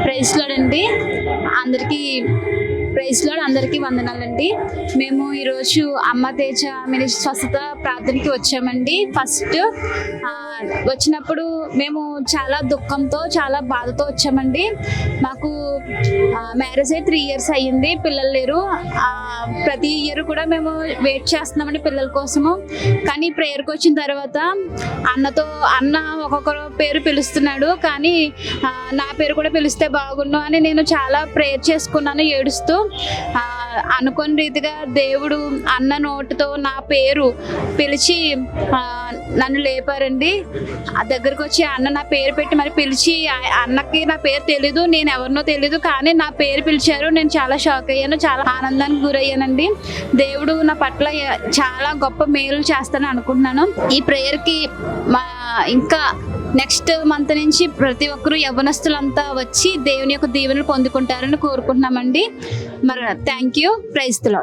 Praise lord అండి. అందరికీ praise lord, అందరికీ వందనాలండి. మేము ఈరోజు అమ్మ తేజ మినిస్ట్రీ స్వస్థత ప్రార్థనకి వచ్చామండి. ఫస్ట్ వచ్చినప్పుడు మేము చాలా దుఃఖంతో చాలా బాధతో వచ్చామండి. మాకు మ్యారేజ్ అయ్యి 3 years అయ్యింది, పిల్లలు లేరు. ప్రతి ఇయర్ కూడా మేము వెయిట్ చేస్తున్నామండి పిల్లల కోసము. కానీ ప్రేయర్కి వచ్చిన తర్వాత అన్న ఒక్కొక్కరు పేరు పిలుస్తున్నాడు, కానీ నా పేరు కూడా పిలిస్తే బాగుండు అని నేను చాలా ప్రేయర్ చేసుకున్నాను ఏడుస్తూ. అనుకోని రీతిగా దేవుడు అన్న నోటితో నా పేరు పిలిచి నన్ను లేపారండి. ఆ దగ్గరకు వచ్చి అన్న నా పేరు పెట్టి మరి పిలిచి, అన్నకి నా పేరు తెలీదు, నేను ఎవరినో తెలీదు, కానీ నా పేరు పిలిచారు. నేను చాలా షాక్ అయ్యాను, చాలా ఆనందానికి గురయ్యానండి. దేవుడు నా పట్ల చాలా గొప్ప మేలు చేస్తానని అనుకుంటున్నాను. ఈ ప్రేయర్కి ఇంకా నెక్స్ట్ మంత్ నుంచి ప్రతి ఒక్కరూ యవ్వనస్తులంతా వచ్చి దేవుని యొక్క దీవెనలు పొందుకుంటారని కోరుకుంటున్నామండి. మరి thank you. Praise the lord.